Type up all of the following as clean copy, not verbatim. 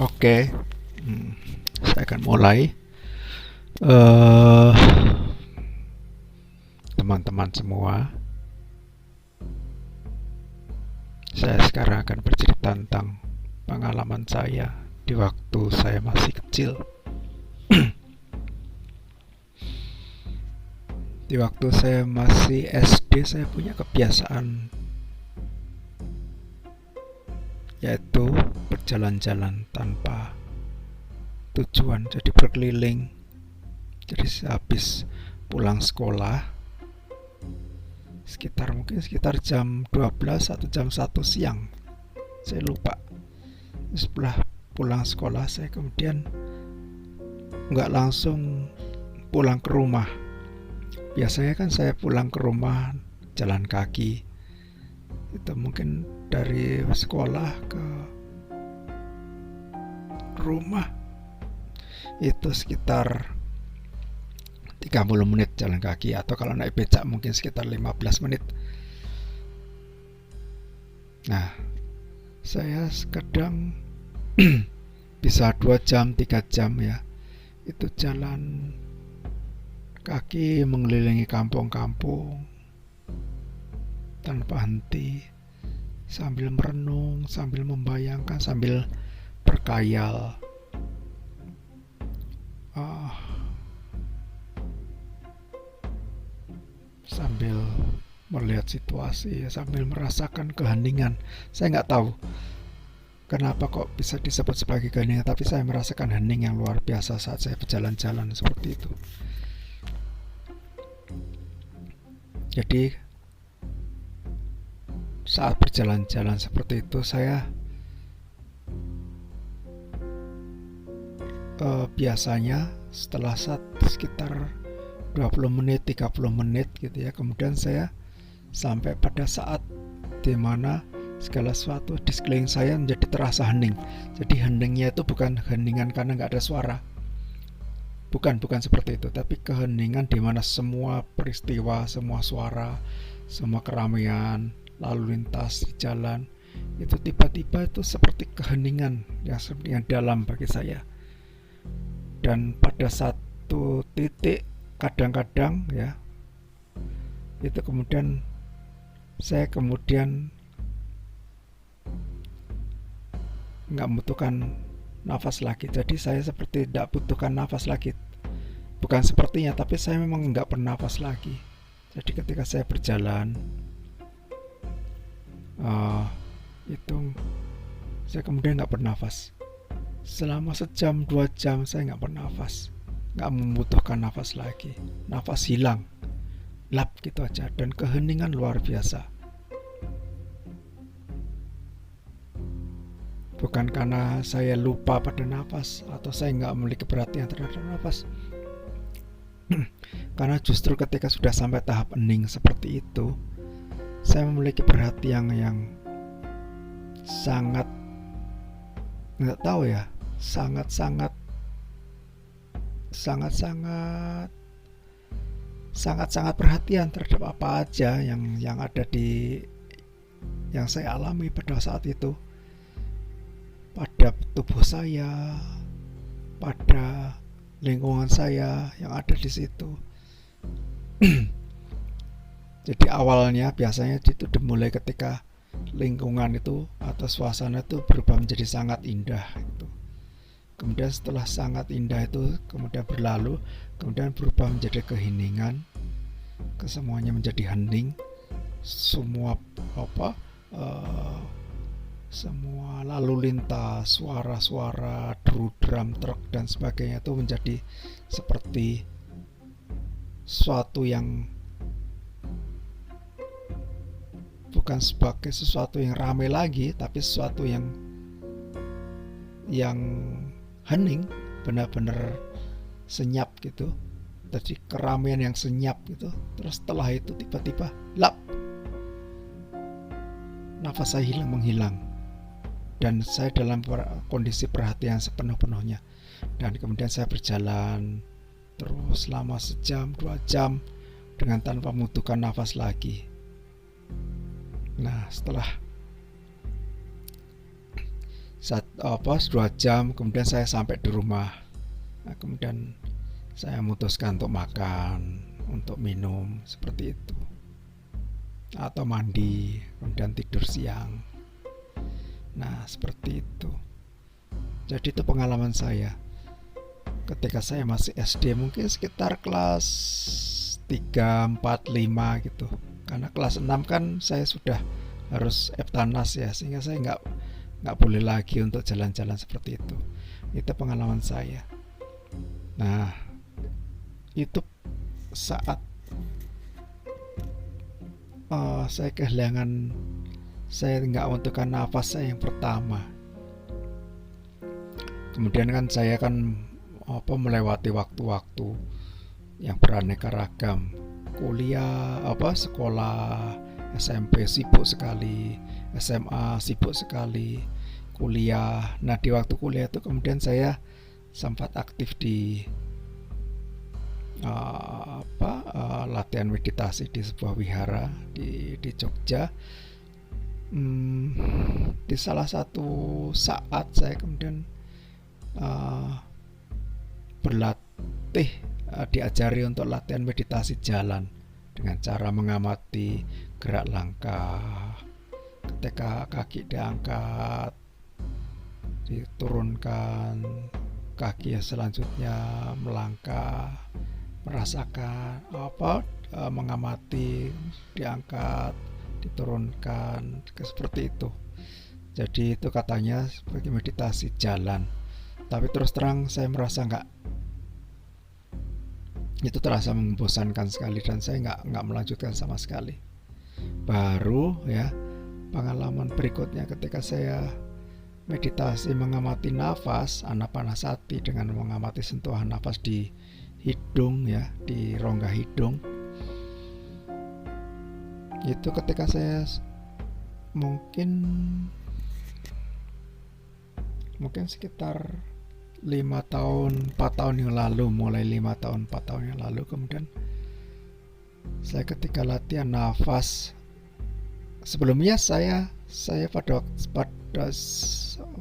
Oke, saya akan mulai. eh Teman-teman semua, saya sekarang akan bercerita tentang pengalaman saya di waktu saya masih kecil. Di waktu saya masih SD, saya punya kebiasaan, yaitu berjalan-jalan tanpa tujuan, jadi berkeliling. Jadi habis pulang sekolah, mungkin sekitar jam 12 atau jam 1 siang, saya lupa. Setelah pulang sekolah, saya kemudian nggak langsung pulang ke rumah. Biasanya kan saya pulang ke rumah jalan kaki. Itu mungkin dari sekolah ke rumah itu sekitar 30 menit jalan kaki, atau kalau naik becak mungkin sekitar 15 menit. Nah, saya kadang bisa 2 jam, 3 jam ya. Itu jalan kaki mengelilingi kampung-kampung tanpa henti, sambil merenung, sambil membayangkan, sambil berkhayal. Sambil melihat situasi, sambil merasakan keheningan. Saya nggak tahu kenapa kok bisa disebut sebagai keheningan, tapi saya merasakan hening yang luar biasa saat saya berjalan-jalan seperti itu. Jadi saat berjalan-jalan seperti itu, saya biasanya setelah sekitar 20 menit, 30 menit gitu ya, kemudian saya sampai pada saat dimana segala sesuatu di sekeliling saya menjadi terasa hening. Jadi heningnya itu bukan heningan karena nggak ada suara, bukan seperti itu, tapi keheningan di mana semua peristiwa, semua suara, semua keramaian lalu lintas di jalan itu tiba-tiba itu seperti keheningan yang dalam bagi saya. Dan pada satu titik, kadang-kadang ya, itu kemudian saya nggak membutuhkan nafas lagi. Jadi saya seperti tidak butuhkan nafas lagi. Bukan sepertinya, tapi saya memang nggak bernafas lagi. Jadi ketika saya berjalan, itu saya kemudian nggak bernafas. Selama sejam 2 jam saya nggak bernafas, nggak membutuhkan nafas lagi. Nafas hilang, lap gitu aja, dan keheningan luar biasa. Bukan karena saya lupa pada nafas atau saya nggak memiliki perhatian terhadap nafas, karena justru ketika sudah sampai tahap hening seperti itu, saya memiliki perhatian yang sangat, nggak tahu ya, sangat perhatian terhadap apa aja yang ada yang saya alami pada saat itu, pada tubuh saya, pada lingkungan saya yang ada di situ. Jadi awalnya biasanya itu dimulai ketika lingkungan itu atau suasana itu berubah menjadi sangat indah gitu. Kemudian setelah sangat indah itu kemudian berlalu, kemudian berubah menjadi keheningan, kesemuanya menjadi hening, semua semua lalu lintas, suara-suara, deru drum truk dan sebagainya itu menjadi seperti sesuatu yang bukan sebagai sesuatu yang ramai lagi, tapi sesuatu yang hening, benar-benar senyap gitu. Jadi keramaian yang senyap gitu. Terus setelah itu tiba-tiba lap, nafas saya menghilang, dan saya dalam kondisi perhatian sepenuh-penuhnya. Dan kemudian saya berjalan terus selama sejam 2 jam dengan tanpa membutuhkan nafas lagi. Nah, setelah 2 jam kemudian saya sampai di rumah. Nah, kemudian saya memutuskan untuk makan, untuk minum seperti itu, atau mandi, kemudian tidur siang. Nah, seperti itu. Jadi itu pengalaman saya ketika saya masih SD, mungkin sekitar kelas 3, 4, 5 gitu. Karena kelas 6 kan saya sudah harus eptanas ya, sehingga saya nggak boleh lagi untuk jalan-jalan seperti itu. Itu pengalaman saya. Nah, itu saat saya kehilangan, saya nggak membutuhkan nafas saya yang pertama. Kemudian kan saya kan melewati waktu-waktu yang beraneka ragam. Kuliah, sekolah, SMP sibuk sekali, SMA sibuk sekali, kuliah. Nah, di waktu kuliah itu kemudian saya sempat aktif di latihan meditasi di sebuah wihara di Jogja. Di salah satu saat saya kemudian berlatih, diajari untuk latihan meditasi jalan dengan cara mengamati gerak langkah, ketika kaki diangkat, diturunkan, kaki selanjutnya melangkah, merasakan mengamati, diangkat, diturunkan, seperti itu. Jadi itu katanya sebagai meditasi jalan. Tapi terus terang saya merasa itu terasa membosankan sekali, dan saya nggak melanjutkan sama sekali. Baru ya pengalaman berikutnya ketika saya meditasi mengamati nafas, anapanasati, dengan mengamati sentuhan nafas di hidung ya, di rongga hidung. Itu ketika saya mungkin sekitar 5 tahun 4 tahun yang lalu, mulai 5 tahun 4 tahun yang lalu, kemudian saya ketika latihan nafas, sebelumnya saya pada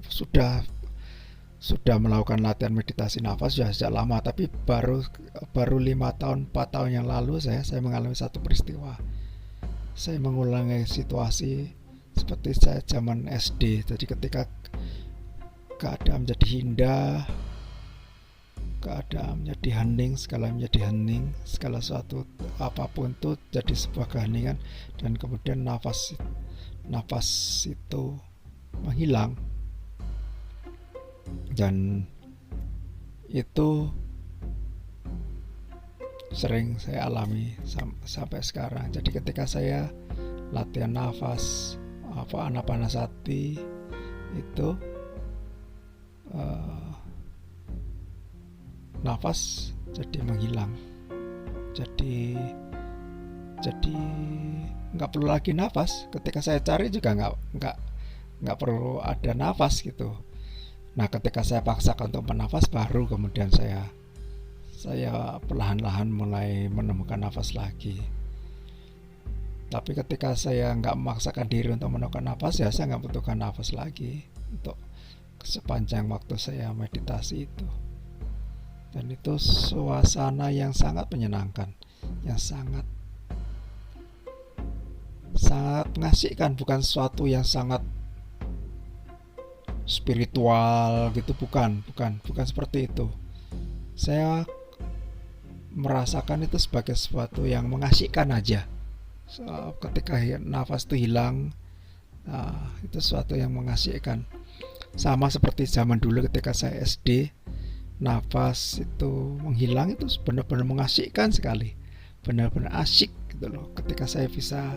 sudah melakukan latihan meditasi nafas sudah sejak lama, tapi baru 5 tahun 4 tahun yang lalu saya mengalami satu peristiwa. Saya mengulangi situasi seperti saya zaman SD. Jadi ketika keadaan menjadi indah, keadaan menjadi hening, segala menjadi hening, segala sesuatu apapun itu jadi sebuah keheningan, dan kemudian nafas itu menghilang. Dan itu sering saya alami sampai sekarang. Jadi ketika saya latihan nafas anapanasati itu, nafas jadi menghilang. Jadi nggak perlu lagi nafas. Ketika saya cari juga nggak perlu ada nafas gitu. Nah, ketika saya paksakan untuk bernafas, baru kemudian saya perlahan-lahan mulai menemukan nafas lagi. Tapi ketika saya nggak memaksakan diri untuk menemukan nafas, ya saya nggak butuhkan nafas lagi untuk sepanjang waktu saya meditasi itu. Dan itu suasana yang sangat menyenangkan, yang sangat mengasihkan, bukan sesuatu yang sangat spiritual gitu, bukan seperti itu. Saya merasakan itu sebagai sesuatu yang mengasihkan aja. Ketika nafas itu hilang, itu sesuatu yang mengasihkan. Sama seperti zaman dulu ketika saya SD, nafas itu menghilang, itu benar-benar mengasihkan sekali, benar-benar asyik gitu loh. Ketika saya bisa,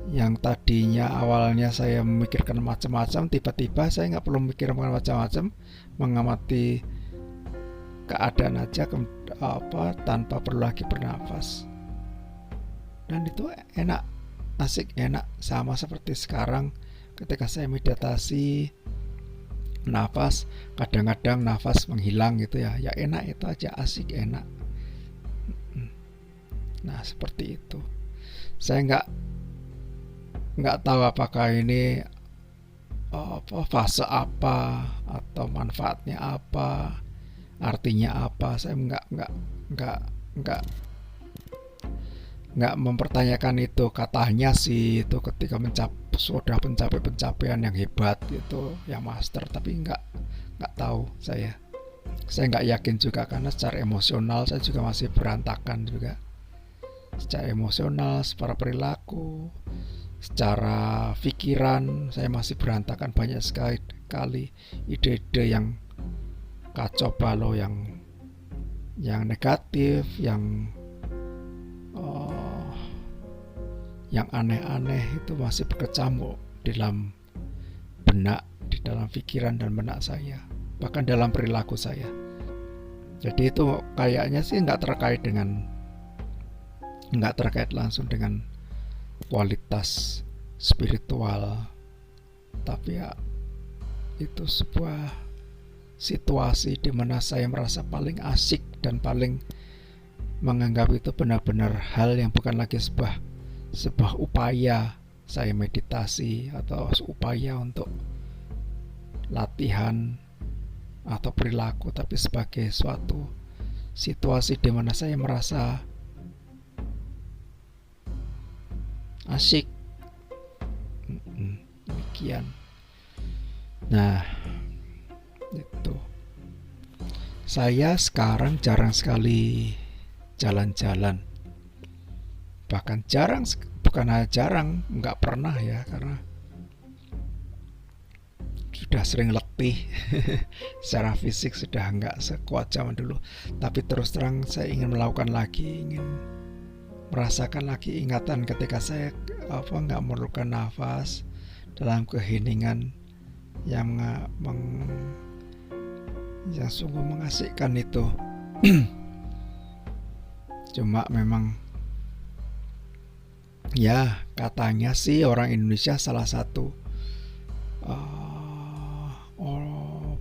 yang tadinya awalnya saya memikirkan macam-macam, tiba-tiba saya nggak perlu memikirkan macam-macam, mengamati keadaan aja tanpa perlu lagi bernafas. Dan itu enak, asik, enak. Sama seperti sekarang ketika saya meditasi nafas, kadang-kadang nafas menghilang gitu ya enak, itu aja, asik, enak. Nah, seperti itu. Saya nggak tahu apakah ini fase apa atau manfaatnya apa, artinya apa. Saya nggak nggak nggak mempertanyakan itu. Katanya sih itu ketika sudah mencapai pencapaian yang hebat gitu, yang master, tapi nggak tahu saya nggak yakin juga, karena secara emosional saya juga masih berantakan juga, secara emosional, secara perilaku, secara pikiran saya masih berantakan. Banyak sekali ide-ide yang kacau balau, yang negatif, yang aneh-aneh itu masih berkecamuk di dalam benak, di dalam pikiran dan benak saya, bahkan dalam perilaku saya. Jadi itu kayaknya sih nggak terkait langsung dengan kualitas spiritual, tapi ya itu sebuah situasi di mana saya merasa paling asik dan paling menganggap itu benar-benar hal yang bukan lagi sebuah upaya saya meditasi atau upaya untuk latihan atau perilaku, tapi sebagai suatu situasi di mana saya merasa asik. Demikian. Nah, itu. Saya sekarang jarang sekali jalan-jalan. Bahkan bukan hanya jarang, nggak pernah ya, karena sudah sering letih. Secara fisik sudah nggak sekuat zaman dulu. Tapi terus terang saya ingin melakukan lagi, ingin merasakan lagi ingatan ketika saya nggak memerlukan nafas dalam keheningan yang sungguh mengasihkan itu. Cuma memang ya katanya sih orang Indonesia salah satu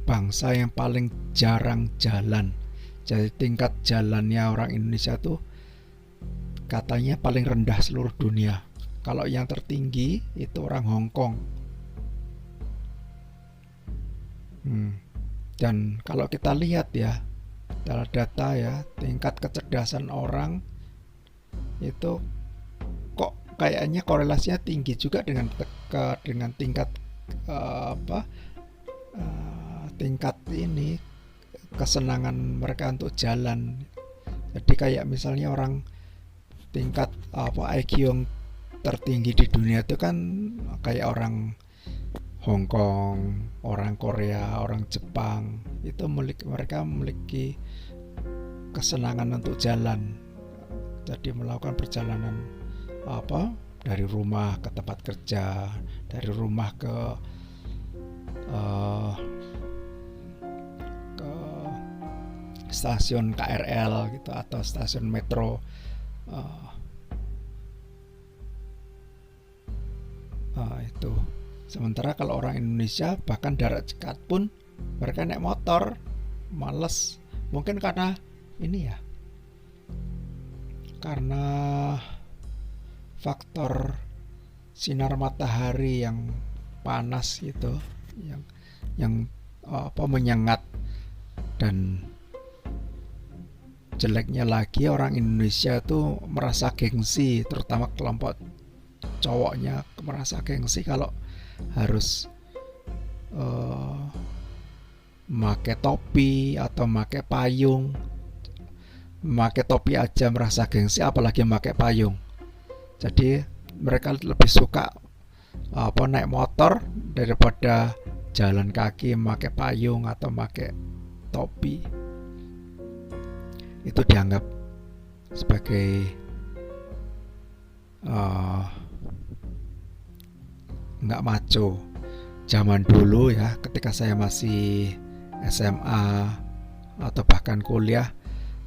bangsa yang paling jarang jalan. Jadi tingkat jalannya orang Indonesia tuh katanya paling rendah seluruh dunia. Kalau yang tertinggi itu orang Hong Kong. Dan kalau kita lihat ya, dalam data ya, tingkat kecerdasan orang itu kok kayaknya korelasinya tinggi juga dengan tingkat tingkat ini kesenangan mereka untuk jalan. Jadi kayak misalnya orang tingkat IQ yang tertinggi di dunia itu kan kayak orang Hong Kong, orang Korea, orang Jepang, itu mereka memiliki kesenangan untuk jalan. Jadi melakukan perjalanan dari rumah ke tempat kerja, dari rumah ke stasiun KRL gitu atau stasiun metro. Itu. Sementara kalau orang Indonesia bahkan darat dekat pun mereka naik motor, males. Mungkin karena ini ya, karena faktor sinar matahari yang panas gitu, yang menyengat. Dan jeleknya lagi orang Indonesia tuh merasa gengsi, terutama kelompok cowoknya merasa gengsi kalau harus memakai topi atau memakai payung. Memakai topi aja merasa gengsi, apalagi memakai payung. Jadi mereka lebih suka naik motor daripada jalan kaki memakai payung atau memakai topi. Itu dianggap sebagai nggak maco. Zaman dulu ya, ketika saya masih SMA atau bahkan kuliah,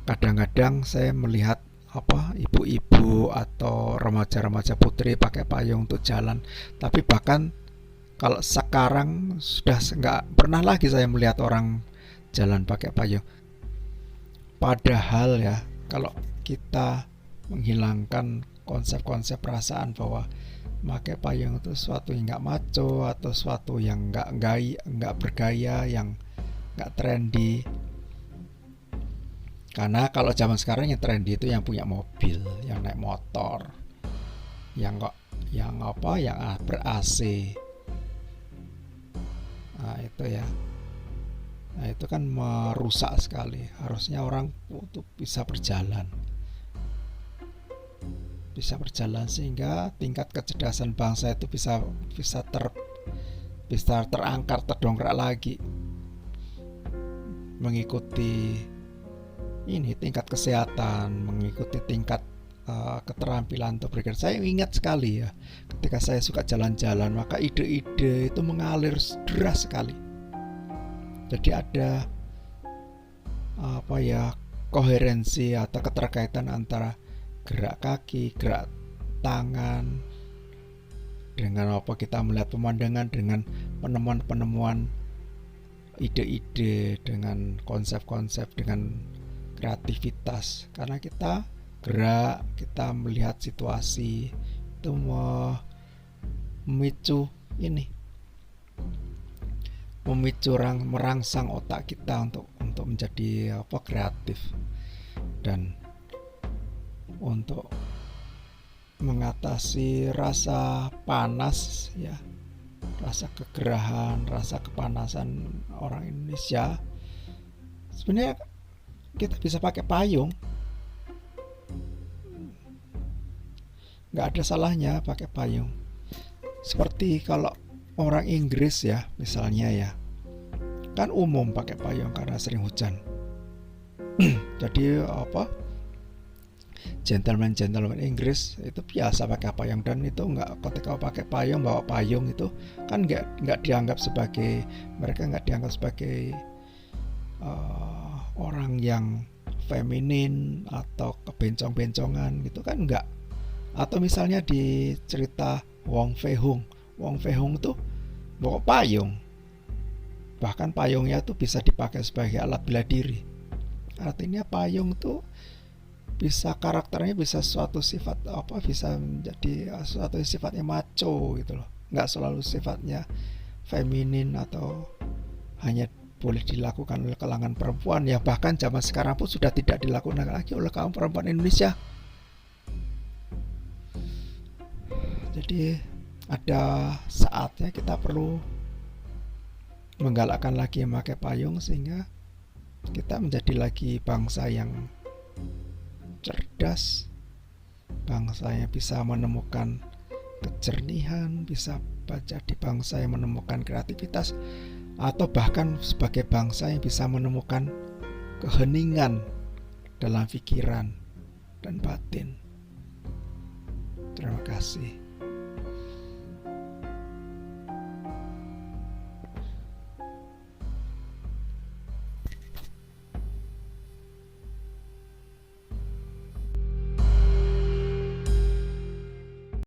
kadang-kadang saya melihat ibu-ibu atau remaja-remaja putri pakai payung untuk jalan. Tapi bahkan kalau sekarang sudah nggak pernah lagi saya melihat orang jalan pakai payung. Padahal ya, kalau kita menghilangkan konsep-konsep perasaan bahwa pakai payung itu suatu yang nggak maco atau suatu yang nggak bergaya, yang nggak trendy. Karena kalau zaman sekarang yang trendy itu yang punya mobil, yang naik motor, yang ber AC. Nah itu ya, nah itu kan merusak sekali. Harusnya orang untuk bisa berjalan sehingga tingkat kecerdasan bangsa itu bisa terangkat, terdongkrak lagi, mengikuti ini tingkat kesehatan, mengikuti tingkat keterampilan untuk berpikir. Saya ingat sekali ya, ketika saya suka jalan-jalan, maka ide-ide itu mengalir deras sekali. Jadi ada koherensi atau keterkaitan antara gerak kaki, gerak tangan, dengan kita melihat pemandangan, dengan penemuan-penemuan ide-ide, dengan konsep-konsep, dengan kreativitas. Karena kita gerak, kita melihat situasi, itu memicu merangsang otak kita untuk menjadi kreatif, dan untuk mengatasi rasa panas ya, rasa kegerahan, rasa kepanasan orang Indonesia. Sebenarnya kita bisa pakai payung, nggak ada salahnya pakai payung. Seperti kalau orang Inggris ya misalnya ya, kan umum pakai payung karena sering hujan. Jadi gentleman Inggris itu biasa pakai payung, dan itu ketika pakai payung, bawa payung itu kan nggak dianggap sebagai, mereka nggak dianggap sebagai orang yang feminin atau kebencong-bencongan gitu kan, enggak. Atau misalnya di cerita Wong Fei Hung tuh bawa payung, bahkan payungnya tuh bisa dipakai sebagai alat bela diri. Artinya payung tuh karakternya bisa suatu sifat bisa menjadi suatu sifatnya maco gitu loh, nggak selalu sifatnya feminin atau hanya boleh dilakukan oleh kalangan perempuan ya. Bahkan zaman sekarang pun sudah tidak dilakukan lagi oleh kaum perempuan Indonesia. Jadi ada saatnya kita perlu menggalakkan lagi memakai payung, sehingga kita menjadi lagi bangsa yang cerdas, bangsa yang bisa menemukan kejernihan, bisa jadi bangsa yang menemukan kreativitas, atau bahkan sebagai bangsa yang bisa menemukan keheningan dalam pikiran dan batin. Terima kasih.